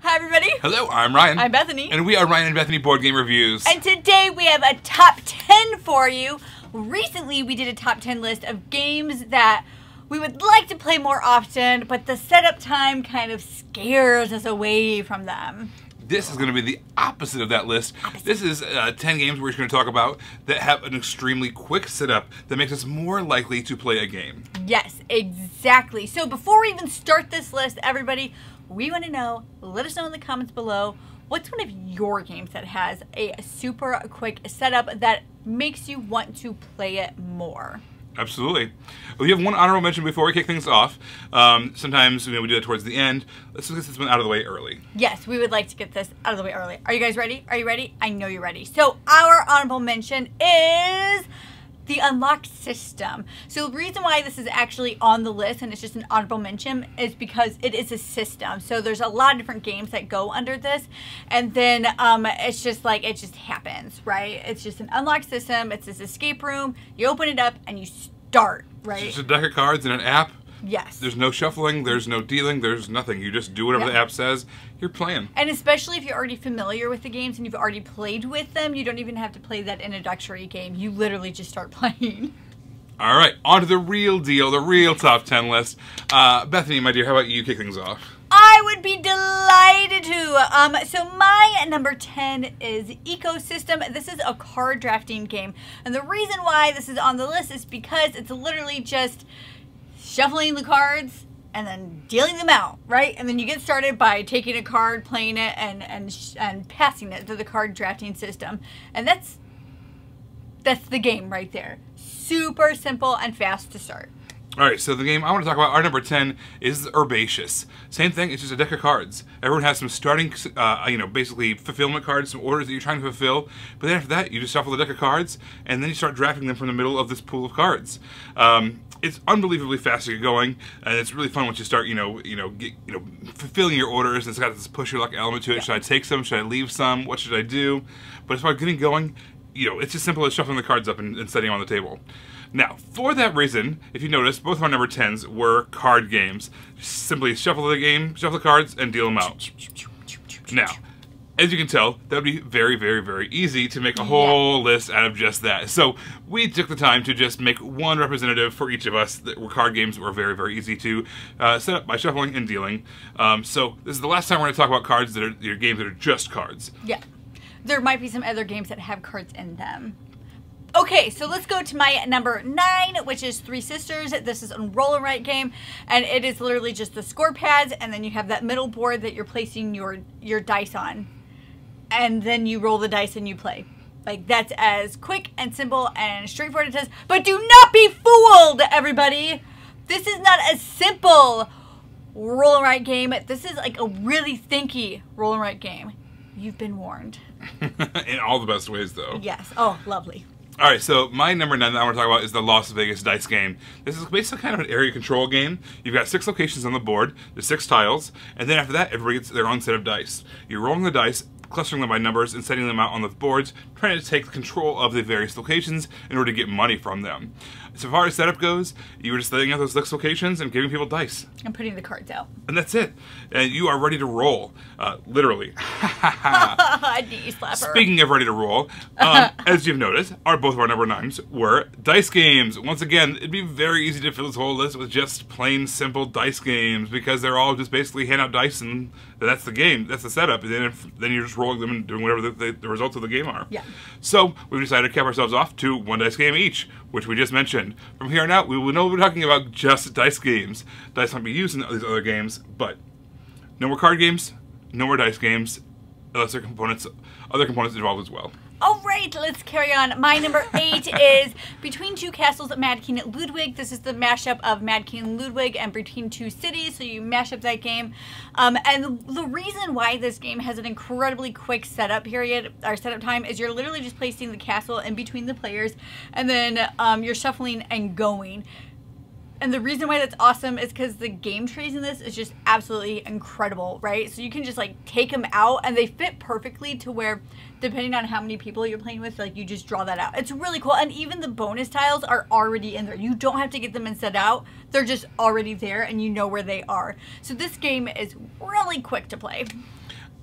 Hi, everybody. Hello, I'm Ryan. I'm Bethany. And we are Ryan and Bethany Board Game Reviews. And today we have a top 10 for you. Recently, we did a top 10 list of games that we would like to play more often, but the setup time kind of scares us away from them. This is going to be the opposite of that list. This is 10 games we're going to talk about that have an extremely quick setup that makes us more likely to play a game. Yes, exactly. So before we even start this list, everybody, we want to know, let us know in the comments below, what's one of your games that has a super quick setup that makes you want to play it more? Absolutely. We have one honorable mention before we kick things off. Sometimes we do that towards the end. Let's get this one out of the way early. Yes, we would like to get this out of the way early. Are you guys ready? Are you ready? I know you're ready. So our honorable mention is the unlock system. So the reason why this is actually on the list and it's just an honorable mention is because it is a system. So there's a lot of different games that go under this, and then it's just like it just happens, right? It's just an unlock system. It's this escape room. You open it up and you start, right? It's just a deck of cards and an app. Yes. There's no shuffling, there's no dealing, there's nothing. You just do whatever the app says, you're playing. And especially if you're already familiar with the games and you've already played with them, you don't even have to play that introductory game. You literally just start playing. All right, on to the real deal, the real top 10 list. Bethany, my dear, how about you kick things off? I would be delighted to. So my number 10 is Ecosystem. This is a card drafting game. And the reason why this is on the list is because it's literally just shuffling the cards and then dealing them out, right? And then you get started by taking a card, playing it, and passing it to the card drafting system. And that's the game right there. Super simple and fast to start. All right, so the game I want to talk about, our number 10, is Herbaceous. Same thing, it's just a deck of cards. Everyone has some starting, basically fulfillment cards, some orders that you're trying to fulfill. But then after that, you just shuffle the deck of cards, and then you start drafting them from the middle of this pool of cards. It's unbelievably fast to get going, and it's really fun once you start, fulfilling your orders. It's got this push your luck element to it. Should I take some? Should I leave some? What should I do? But as far as getting going, it's as simple as shuffling the cards up and setting them on the table. Now, for that reason, if you notice, both of our number 10s were card games. Simply shuffle the cards, and deal them out. Now, as you can tell, that would be very, very, very easy to make a whole list out of just that. So we took the time to just make one representative for each of us that were card games that were very, very easy to set up by shuffling and dealing. So this is the last time we're going to talk about cards that are games that are just cards. Yeah. There might be some other games that have cards in them. Okay, so let's go to my number 9, which is Three Sisters. This is a roll and write game, and it is literally just the score pads, and then you have that middle board that you're placing your dice on. And then you roll the dice and you play. Like, that's as quick and simple and straightforward as it is. But do not be fooled, everybody! This is not a simple roll and write game. This is like a really thinky roll and write game. You've been warned. In all the best ways, though. Yes. Oh, lovely. All right, so my number 9 that I want to talk about is the Las Vegas dice game. This is basically kind of an area control game. You've got 6 locations on the board, there's 6 tiles, and then after that, everybody gets their own set of dice. You're rolling the dice, clustering them by numbers, and setting them out on the boards, trying to take control of the various locations in order to get money from them. So far as setup goes, you were just setting out those 6 locations and giving people dice. And putting the cards out. And that's it. And you are ready to roll, literally. Knee slapper. Speaking of ready to roll, as you've noticed, both of our number 9s were dice games. Once again, it'd be very easy to fill this whole list with just plain simple dice games because they're all just basically hand out dice and that's the game, that's the setup. And then you're just rolling them and doing whatever the results of the game are. Yeah. So we've decided to cap ourselves off to 1 dice game each, which we just mentioned. From here on out, we will be talking about just dice games. Dice might be used in these other games, but no more card games, no more dice games, unless there are other components involved as well. All right, let's carry on. My number 8 is Between Two Castles, Mad King Ludwig. This is the mashup of Mad King Ludwig and Between Two Cities, so you mash up that game. And the reason why this game has an incredibly quick setup period, or setup time, is you're literally just placing the castle in between the players, and then you're shuffling and going. And the reason why that's awesome is because the game trays in this is just absolutely incredible, right? So you can just like take them out and they fit perfectly to where, depending on how many people you're playing with, like you just draw that out. It's really cool. And even the bonus tiles are already in there. You don't have to get them and set out. They're just already there and you know where they are. So this game is really quick to play.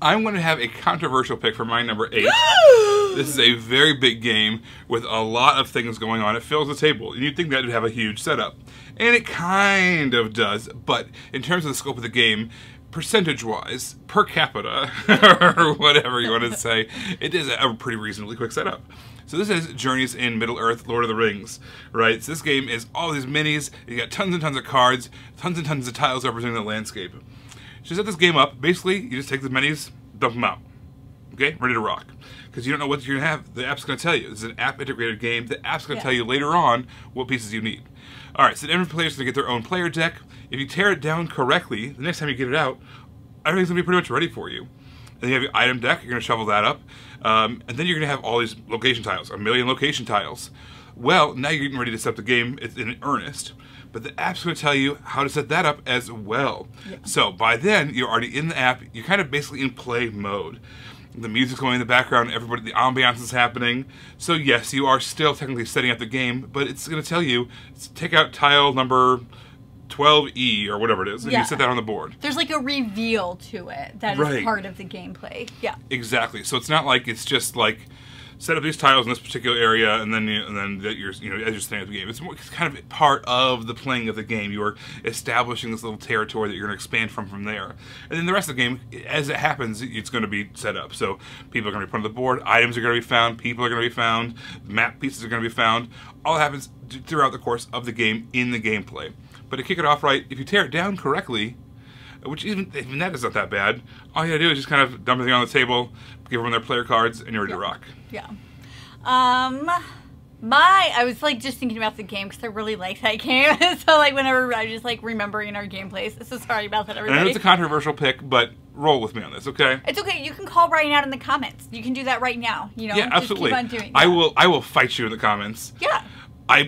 I'm going to have a controversial pick for my number 8. This is a very big game with a lot of things going on. It fills the table. And you'd think that would have a huge setup. And it kind of does. But in terms of the scope of the game, percentage-wise, per capita, or whatever you want to say, it is a pretty reasonably quick setup. So this is Journeys in Middle-earth, Lord of the Rings, right? So this game is all these minis, you got tons and tons of cards, tons and tons of tiles representing the landscape. So to set this game up, basically, you just take the minis, dump them out. Okay? Ready to rock. Because you don't know what you're going to have. The app's going to tell you. This is an app-integrated game. The app's going to tell you later on what pieces you need. Alright, so every player's going to get their own player deck. If you tear it down correctly, the next time you get it out, everything's going to be pretty much ready for you. And then you have your item deck, you're going to shovel that up. And then you're going to have all these location tiles, 1 million location tiles. Well, now you're getting ready to set up the game in earnest. But the app's going to tell you how to set that up as well. Yeah. So by then, you're already in the app. You're kind of basically in play mode. The music's going in the background, the ambiance is happening. So yes, you are still technically setting up the game, but it's going to tell you, take out tile number 12E or whatever it is, and you set that on the board. There's like a reveal to it that is part of the gameplay. Yeah. Exactly. So it's not like it's just like set up these tiles in this particular area, and then you're as you're setting up the game. It's kind of part of the playing of the game. You are establishing this little territory that you're going to expand from there. And then the rest of the game, as it happens, it's going to be set up. So people are going to be put on the board, items are going to be found, people are going to be found, map pieces are going to be found. All happens throughout the course of the game in the gameplay. But to kick it off right, if you tear it down correctly, which even that is not that bad, all you gotta do is just kind of dump everything on the table, give everyone their player cards, and you're ready to rock. Yeah. I was like just thinking about the game because I really like that game. So like whenever I just like remembering our gameplays. So sorry about that, everybody. I know it's a controversial pick, but roll with me on this, okay? It's okay. You can call Brian out in the comments. You can do that right now. You know, yeah, absolutely. Just keep on doing that. I will fight you in the comments. Yeah.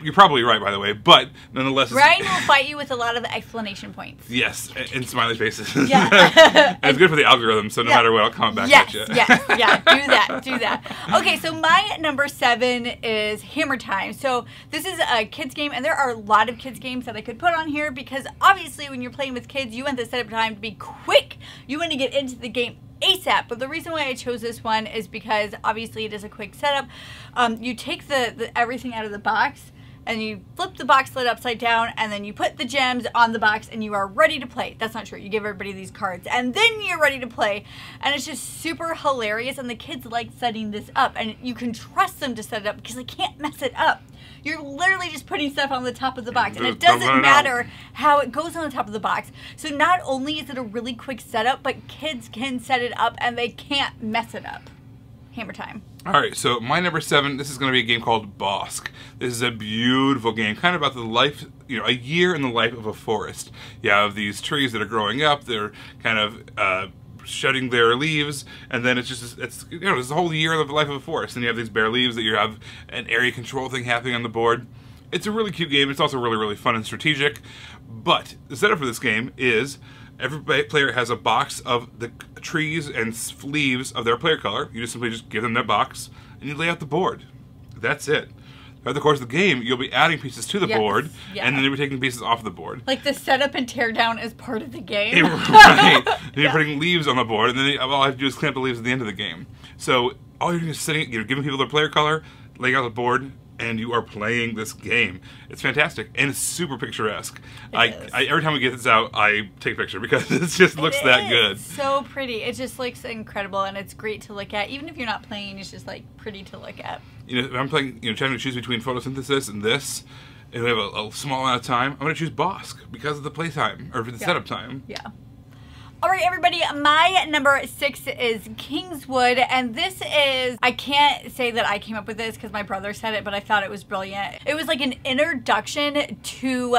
You're probably right, by the way, but nonetheless... Brian will fight you with a lot of exclamation points. Yes, and smiley faces. Yeah. And it's good for the algorithm, so no matter what, I'll comment back at you. Yes, yeah, do that. Okay, so my number 7 is Hammer Time. So this is a kids game, and there are a lot of kids games that I could put on here because obviously when you're playing with kids, you want the setup time to be quick. You want to get into the game ASAP, but the reason why I chose this one is because obviously it is a quick setup. You take the everything out of the box and you flip the box lid upside down and then you put the gems on the box and you are ready to play. That's not true. You give everybody these cards and then you're ready to play, and it's just super hilarious, and the kids like setting this up, and you can trust them to set it up because they can't mess it up. You're literally just putting stuff on the top of the box, and it doesn't matter how it goes on the top of the box. So not only is it a really quick setup, but kids can set it up and they can't mess it up. Hammer Time. Alright, so my number 7, this is going to be a game called Bosk. This is a beautiful game, kind of about the life, a year in the life of a forest. You have these trees that are growing up, they're kind of shedding their leaves, and then it's a whole year of the life of a forest, and you have these bare leaves that you have an area control thing happening on the board. It's a really cute game. It's also really, really fun and strategic, but the setup for this game is every player has a box of the trees and leaves of their player color. You just simply give them that box, and you lay out the board. That's it. Throughout the course of the game, you'll be adding pieces to the board, and then you'll be taking pieces off the board. Like the setup and tear down is part of the game. Right. Then you're putting leaves on the board, and then all I have to do is clamp the leaves at the end of the game. So all you're doing is giving people their player color, laying out the board, and you are playing this game. It's fantastic, and it's super picturesque. Every time we get this out, I take a picture because it just looks that good. It's so pretty. It just looks incredible, and it's great to look at. Even if you're not playing, it's just like pretty to look at. If I'm playing, trying to choose between photosynthesis and this, and we have a small amount of time, I'm going to choose Bosk because of the playtime, or for the setup time. Yeah. Alright everybody, my number 6 is Kingswood, and this is, I can't say that I came up with this because my brother said it, but I thought it was brilliant. It was like an introduction to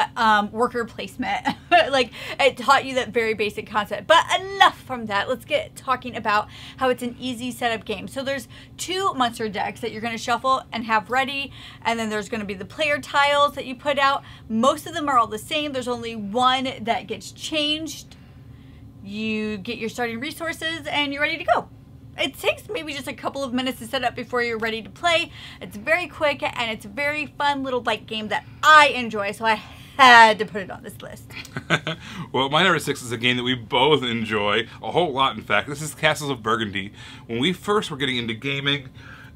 worker placement. Like, it taught you that very basic concept. But enough from that, let's get talking about how it's an easy setup game. So there's 2 monster decks that you're going to shuffle and have ready, and then there's going to be the player tiles that you put out. Most of them are all the same. There's only one that gets changed. You get your starting resources and you're ready to go. It takes maybe just a couple of minutes to set up before you're ready to play. It's very quick and it's a very fun little bite game that I enjoy, so I had to put it on this list. Well, my number 6 is a game that we both enjoy a whole lot. In fact, this is Castles of Burgundy. When we first were getting into gaming,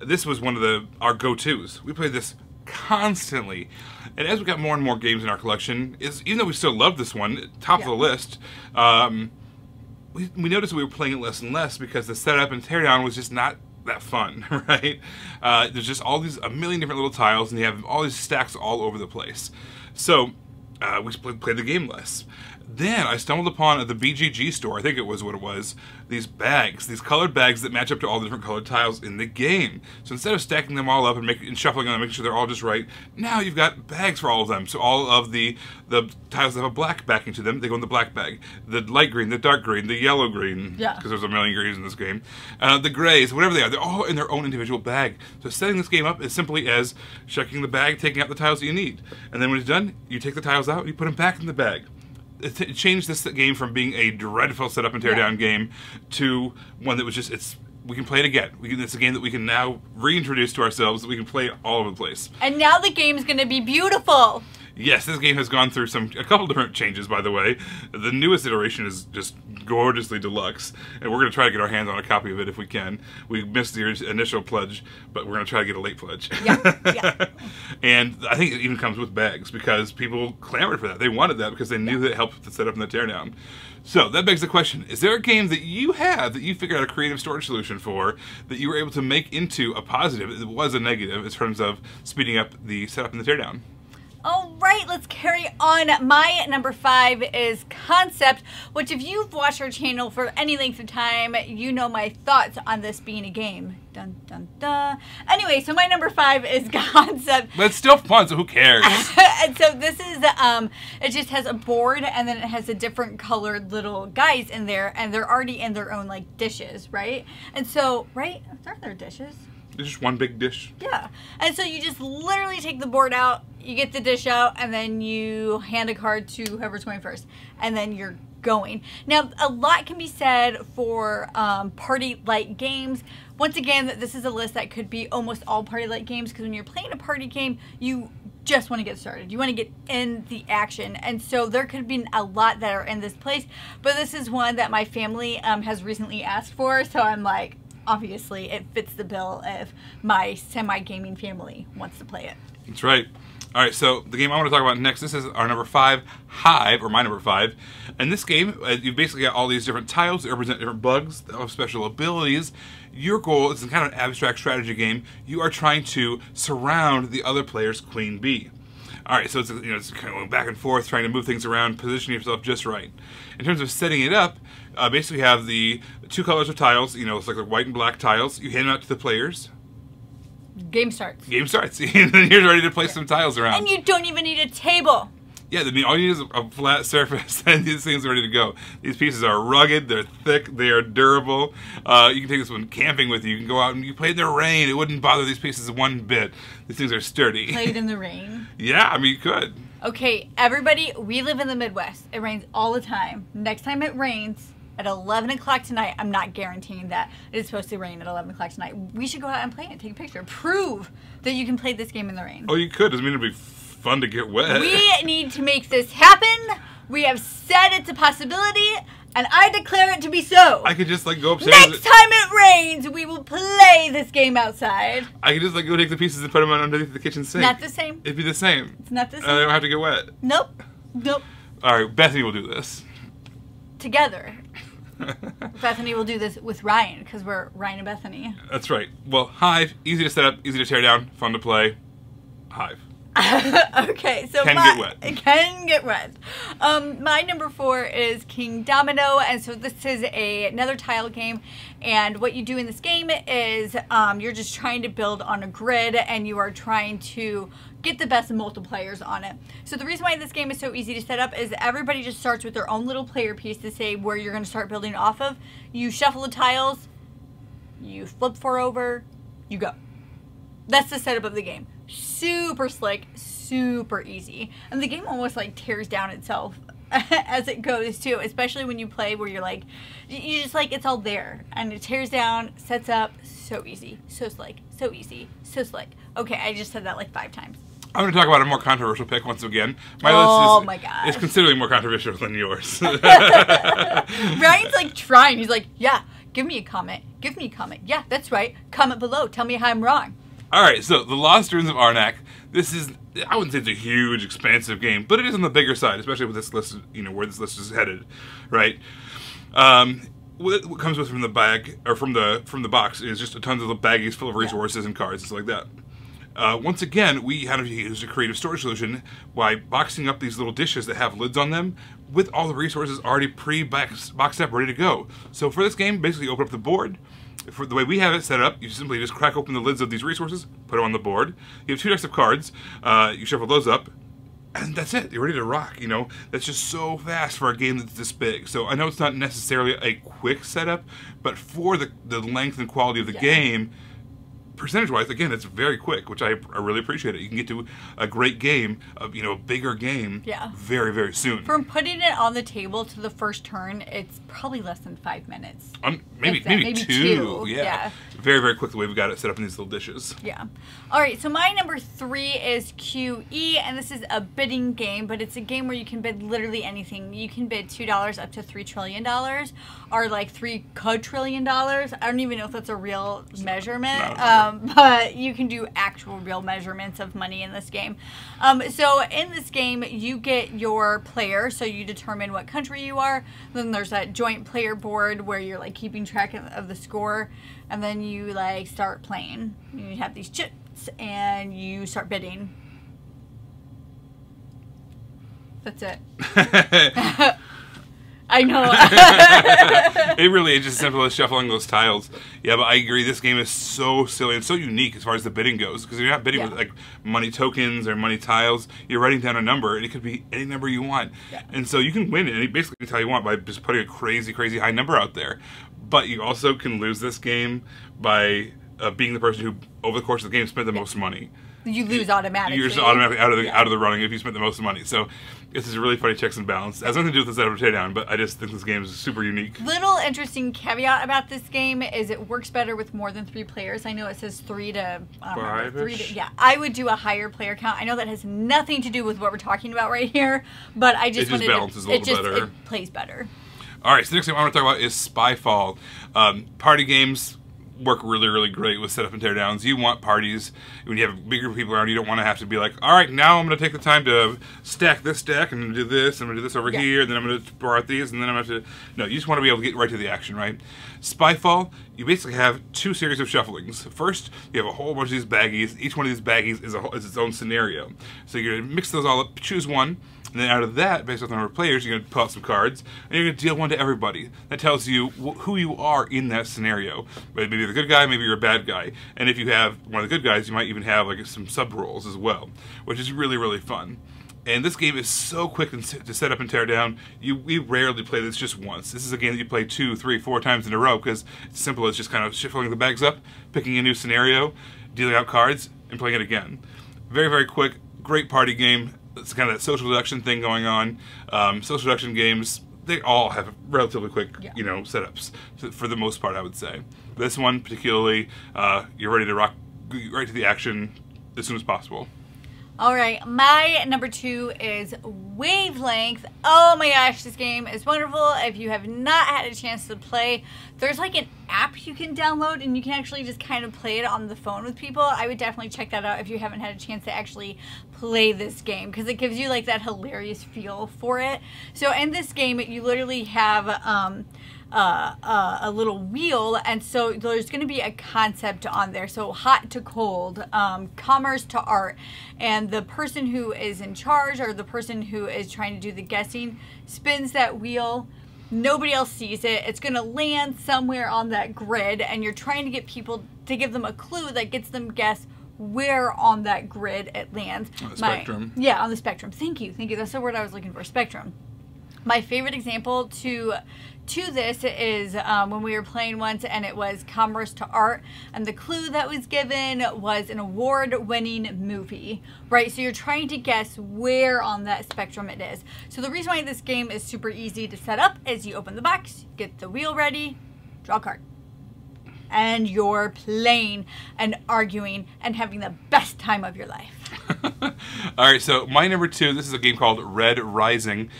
this was one of our go-tos. We played this constantly, and as we got more and more games in our collection, even though we still love this one, top of the list, we noticed we were playing it less and less because the setup and teardown was just not that fun, right? There's just a million different little tiles, and you have all these stacks all over the place. So we played the game less. Then I stumbled upon at the BGG store, I think it was what it was, these bags, these colored bags that match up to all the different colored tiles in the game. So instead of stacking them all up and shuffling them, making sure they're all just right, now you've got bags for all of them. So all of the tiles that have a black backing to them, they go in the black bag. The light green, the dark green, the yellow green, because there's a million greens in this game, the grays, whatever they are, they're all in their own individual bag. So setting this game up is simply as checking the bag, taking out the tiles that you need. And then when it's done, you take the tiles out, you put them back in the bag. It changed this game from being a dreadful setup and teardown game to one that was just, we can play it again. It's a game that we can now reintroduce to ourselves, that we can play all over the place. And now the game's going to be beautiful. Yes, this game has gone through a couple different changes, by the way. The newest iteration is just gorgeously deluxe, and we're going to try to get our hands on a copy of it if we can. We missed the initial pledge, but we're going to try to get a late pledge. Yeah. And I think it even comes with bags, because people clamored for that. They wanted that because they knew that it helped with the setup and the teardown. So that begs the question, is there a game that you have that you figured out a creative storage solution for that you were able to make into a positive that was a negative in terms of speeding up the setup and the teardown? All right, let's carry on. My number 5 is Concept, which if you've watched our channel for any length of time, you know my thoughts on this being a game. Dun, dun, dun. Anyway, so my number 5 is Concept. But it's still fun, so who cares? And so this is, it just has a board, and then it has the different colored little guys in there, and they're already in their own, like, dishes, right? And so, right? Aren't there dishes? It's just one big dish. Yeah. And so you just literally take the board out, you get the dish out, and then you hand a card to whoever's going first. And then you're going. Now, a lot can be said for party-like games. Once again, this is a list that could be almost all party-like games, because when you're playing a party game, you just want to get started. You want to get in the action. And so there could be a lot that are in this place. But this is one that my family has recently asked for. So I'm like, obviously, it fits the bill if my semi-gaming family wants to play it. That's right. All right, so the game I want to talk about next, this is our number 5, Hive, or my number 5. And this game, you've basically got all these different tiles that represent different bugs that have special abilities. Your goal is kind of an abstract strategy game. You are trying to surround the other player's queen bee. All right, so it's kind of going back and forth, trying to move things around, position yourself just right. In terms of setting it up, basically you have the 2 colors of tiles. It's like the white and black tiles. You hand them out to the players. Game starts. Game starts. And then you're ready to place some tiles around. And you don't even need a table. Yeah, I mean, all you need is a flat surface, and these things are ready to go. These pieces are rugged, they're thick, they are durable. You can take this one camping with you. You can go out and you play in the rain. It wouldn't bother these pieces one bit. These things are sturdy. Played in the rain? Yeah, I mean, you could. Okay, everybody, we live in the Midwest. It rains all the time. Next time it rains, at 11 o'clock tonight, I'm not guaranteeing that it is supposed to rain at 11 o'clock tonight. We should go out and play it, take a picture. Prove that you can play this game in the rain. Oh, you could. Doesn't mean it'd be fun to get wet. We need to make this happen. We have said it's a possibility, and I declare it to be so. I could just go upstairs. Next time it rains, we will play this game outside. I could just go take the pieces and put them underneath the kitchen sink. Not the same. It'd be the same. It's not the same. They don't have to get wet. Nope. Nope. All right, Bethany will do this. Together. Bethany will do this with Ryan, because we're Ryan and Bethany. That's right. Well, Hive, easy to set up, easy to tear down, fun to play. Hive. Okay, so get wet. It can get wet. My number 4 is KINGDOMINO, and so this is another tile game, and what you do in this game is you're just trying to build on a grid, and you are trying to get the best multipliers on it. So the reason why this game is so easy to set up is everybody just starts with their own little player piece to say where you're going to start building off of. You shuffle the tiles, you flip 4 over, you go. That's the setup of the game. Super slick, super easy. And the game almost tears down itself as it goes too, especially when you play where you're you just it's all there. And it tears down, sets up, so easy, so slick, so easy, so slick. Okay, I just said that 5 times. I'm going to talk about a more controversial pick once again. My list is considerably more controversial than yours. Ryan's like trying. He's like, yeah, give me a comment. Give me a comment. Yeah, that's right. Comment below. Tell me how I'm wrong. All right, so The Lost Ruins of Arnak. This is, I wouldn't say it's a huge, expansive game, but it is on the bigger side, especially with this list, you know, where this list is headed, right? What comes with from the bag, or from the box, is just a tons of baggies full of resources and cards and stuff like that. Once again, we had to use a creative storage solution by boxing up these little dishes that have lids on them with all the resources already boxed up, ready to go. So for this game, basically open up the board. For the way we have it set up, you simply just crack open the lids of these resources, put them on the board. You have 2 decks of cards, you shuffle those up, and that's it. You're ready to rock, you know? That's just so fast for a game that's this big. So I know it's not necessarily a quick setup, but for the length and quality of the game, percentage-wise, again, it's very quick, which I really appreciate it. You can get to a great game, you know, a bigger game, very, very soon. From putting it on the table to the first turn, it's probably less than 5 minutes. Maybe 2. Yeah. Very, very quick the way we got it set up in these little dishes. Yeah. All right, so my number 3 is QE, and this is a bidding game, but it's a game where you can bid literally anything. You can bid $2 up to $3 trillion, or like $3 quadrillion. I don't even know if that's a real measurement. But you can do actual real measurements of money in this game. So in this game, you get your player, so you determine what country you are. Then there's that joint player board where you're like keeping track of the score, and then you like start playing. You have these chips, and you start bidding. That's it. I know. It really is just as simple as shuffling those tiles. Yeah, but I agree. This game is so silly and so unique as far as the bidding goes, because you're not bidding with like money tokens or money tiles. You're writing down a number, and it could be any number you want. And so you can win any basically tile you want by just putting a crazy, crazy high number out there. But you also can lose this game by being the person who, over the course of the game, spent the most money. You lose automatically. You're just automatically out of the running if you spent the most money. So this is a really funny checks and balance. It has nothing to do with the setup or teardown, but I just think this game is super unique. Little interesting caveat about this game is it works better with more than 3 players. I know it says 3 to 5-ish. Yeah, I would do a higher player count. I know that has nothing to do with what we're talking about right here, but I just wanted balances a little better. It plays better. All right, so the next game I want to talk about is Spyfall. Party games work really, really great with setup and teardowns. You want parties when you have bigger people around. You don't want to have to be like, all right, now I'm going to take the time to stack this deck and do this. I'm going to do this over here, and then I'm going to borrow out these, and then I'm going to. No, you just want to be able to get right to the action, right? Spyfall, you basically have 2 series of shufflings. First, you have a whole bunch of these baggies. Each one of these baggies is its own scenario. So you're going to mix those all up, choose one. And then out of that, based on the number of players, you're going to pull out some cards, and you're going to deal one to everybody. That tells you who you are in that scenario. Maybe you're the good guy, maybe you're a bad guy. And if you have one of the good guys, you might even have like some sub-roles as well, which is really, really fun. And this game is so quick to set up and tear down. We rarely play this just once. This is a game that you play 2, 3, 4 times in a row, because it's simple as just kind of shuffling the bags up, picking a new scenario, dealing out cards, and playing it again. Very, very quick, great party game. It's kind of that social deduction thing going on. Social deduction games, they all have relatively quick, you know, setups for the most part, I would say. This one particularly, you're ready to rock right to the action as soon as possible. All right, my number 2 is Wavelength. Oh my gosh, this game is wonderful. If you have not had a chance to play, there's like an app you can download, and you can actually just kind of play it on the phone with people. I would definitely check that out if you haven't had a chance to actually play this game, because it gives you like that hilarious feel for it. So in this game, you literally have a little wheel, and so there's going to be a concept on there. So hot to cold, commerce to art, and the person who is in charge, or the person who is trying to do the guessing, spins that wheel. Nobody else sees it. It's going to land somewhere on that grid, and you're trying to get people to give them a clue that gets them guess where on that grid it lands. On the spectrum. Yeah, on the spectrum. Thank you. That's the word I was looking for, spectrum. My favorite example to this is when we were playing once, and it was commerce to art, and the clue that was given was an award-winning movie, right? So you're trying to guess where on that spectrum it is. So the reason why this game is super easy to set up is you open the box, get the wheel ready, draw a card, and you're playing and arguing and having the best time of your life. All right, so my number 2, this is a game called Red Rising.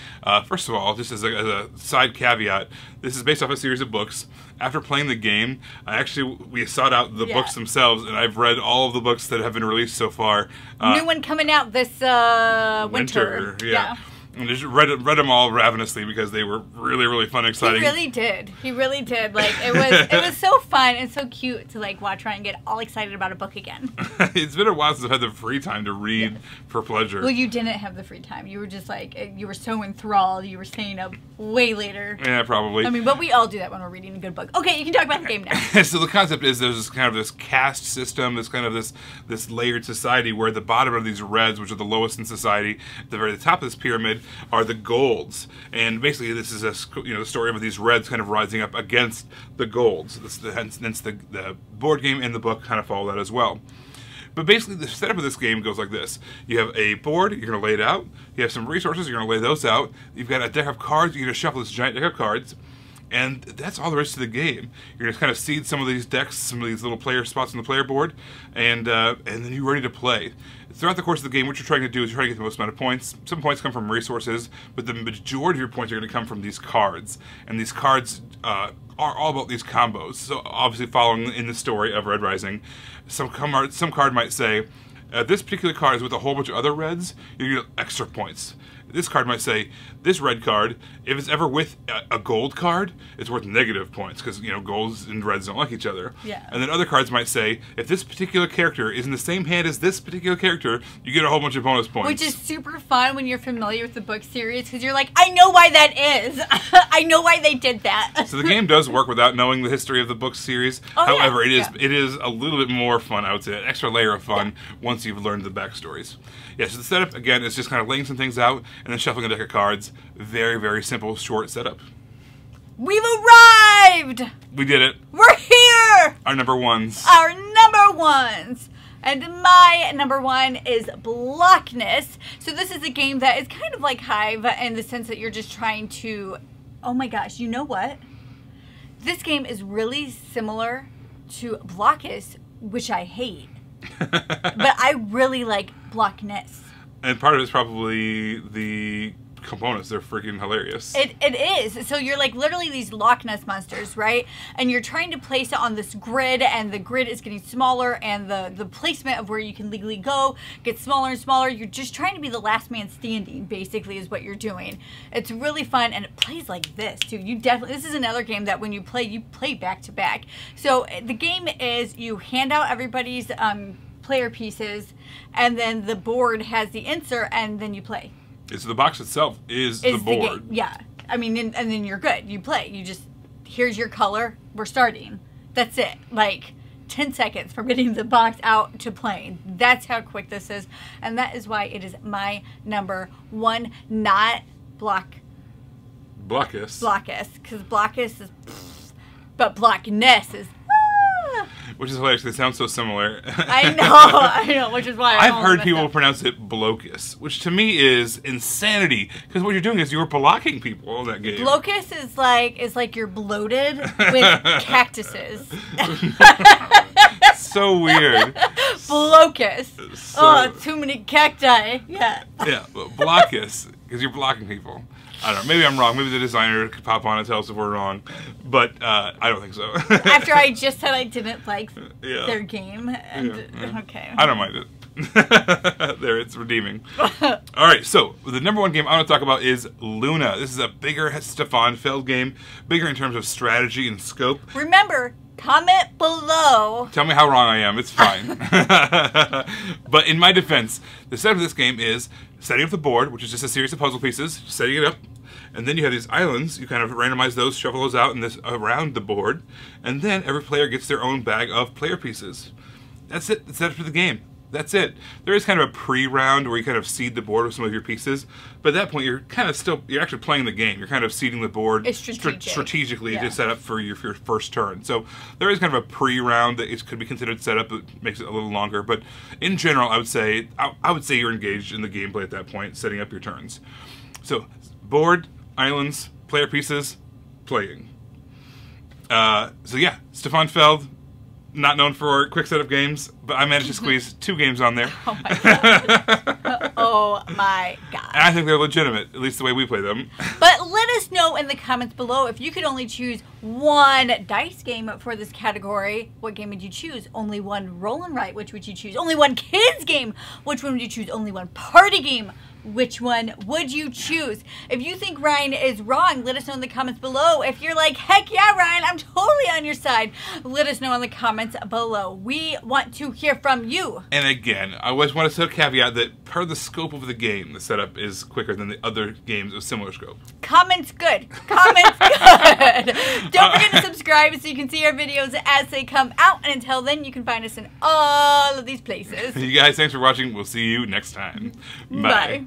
First of all, just as a side caveat, this is based off a series of books. After playing the game, we sought out the books themselves, and I've read all of the books that have been released so far. New one coming out this winter. Yeah. And just read them all ravenously because they were really, really fun and exciting. He really did. He really did. Like it was so fun and so cute to like watch Ryan get all excited about a book again. It's been a while since I've had the free time to read for pleasure. Well, you didn't have the free time. You were just like you were so enthralled. You were staying up way later. Yeah, probably. I mean, but we all do that when we're reading a good book. Okay, you can talk about the game now. So the concept is there's this caste system, this layered society where the bottom of these reds, which are the lowest in society, at the very top of this pyramid, are the golds. And basically this is the story of these reds kind of rising up against the golds. Hence the board game and the book kind of follow that as well. But basically the setup of this game goes like this. You have a board, you're going to lay it out. You have some resources, you're going to lay those out. You've got a deck of cards, you're going to shuffle this giant deck of cards. And that's all there is to the game. You're going to kind of seed some of these decks, some of these little player spots on the player board, and then you're ready to play. Throughout the course of the game, what you're trying to do is you're trying to get the most amount of points. Some points come from resources, but the majority of your points are going to come from these cards. And these cards are all about these combos. So obviously following in the story of Red Rising, some card might say, this particular card is with a whole bunch of other reds, you get extra points. This card might say, this red card, if it's ever with a gold card, it's worth negative points, because, golds and reds don't like each other. Yeah. And then other cards might say, if this particular character is in the same hand as this particular character, you get a whole bunch of bonus points. Which is super fun when you're familiar with the book series, because you're like, I know why that is. I know why they did that. So the game does work without knowing the history of the book series. Oh, however, it is a little bit more fun, I would say, an extra layer of fun once you've learned the backstories. Yeah, so the setup, again, is just kind of laying some things out and then shuffling a deck of cards. Very, very simple, short setup. We've arrived! We did it. We're here! Our number ones. Our number ones! And my number 1 is Blockness. So this is a game that is kind of like Hive in the sense that you're just trying to... Oh my gosh, you know what? This game is really similar to Blockness, which I hate. But I really like Blockness. And part of it's probably the components. They're freaking hilarious. It is. So you're like literally these Loch Ness monsters, right? And you're trying to place it on this grid, and the grid is getting smaller, and the placement of where you can legally go gets smaller and smaller. You're just trying to be the last man standing, basically, is what you're doing. It's really fun, and it plays like this, too. This is another game that when you play back to back. So the game is you hand out everybody's player pieces, and then the board has the insert, and then you play. So the box itself is the board. Yeah. I mean, and then you're good. You play. You just, here's your color. We're starting. That's it. Like 10 seconds from getting the box out to playing. That's how quick this is. And that is why it is my number 1, not Blockness. Blockness. Because Blockness is, but Blockness is, which is hilarious. They sound so similar. I know, which is why I've heard people pronounce it Blocus, which to me is insanity. Because what you're doing is you're blocking people in that game. Blocus is like you're bloated with cactuses. So weird. Blocus. So, too many cacti. Yeah. Yeah, but Blocus, because you're blocking people. I don't know. Maybe I'm wrong. Maybe the designer could pop on and tell us if we're wrong. But I don't think so. After I just said I didn't like their game. And, okay. I don't mind it. There, it's redeeming. All right, so the number 1 game I want to talk about is Luna. This is a bigger Stefan Feld game. Bigger in terms of strategy and scope. Remember, comment below. Tell me how wrong I am. It's fine. But in my defense, the setup of this game is setting up the board, which is just a series of puzzle pieces, setting it up, and then you have these islands. You kind of randomize those, shuffle those out around the board, and then every player gets their own bag of player pieces. That's it. That's it for the game. That's it. There is kind of a pre-round where you kind of seed the board with some of your pieces, but at that point you're kind of you're actually playing the game. You're kind of seeding the board strategically to set up for your first turn. So there is kind of a pre-round that could be considered setup that makes it a little longer, but in general I would say you're engaged in the gameplay at that point, setting up your turns. So board, islands, player pieces, playing. So yeah, Stefan Feld, not known for quick setup games, but I managed to squeeze 2 games on there. Oh my god. Oh my god. And I think they're legitimate, at least the way we play them. But let us know in the comments below, if you could only choose one dice game for this category, what game would you choose? Only one roll and write, which would you choose? Only one kids game, which one would you choose? Only one party game, which one would you choose? If you think Ryan is wrong, let us know in the comments below. If you're like, heck yeah, Ryan, I'm totally on your side, let us know in the comments below. We want to hear from you. And again, I always want to caveat that per the scope of the game, the setup is quicker than the other games of similar scope. Comments good. Comments good. Don't forget to subscribe so you can see our videos as they come out. And until then, you can find us in all of these places. You guys, thanks for watching. We'll see you next time. Bye. Bye.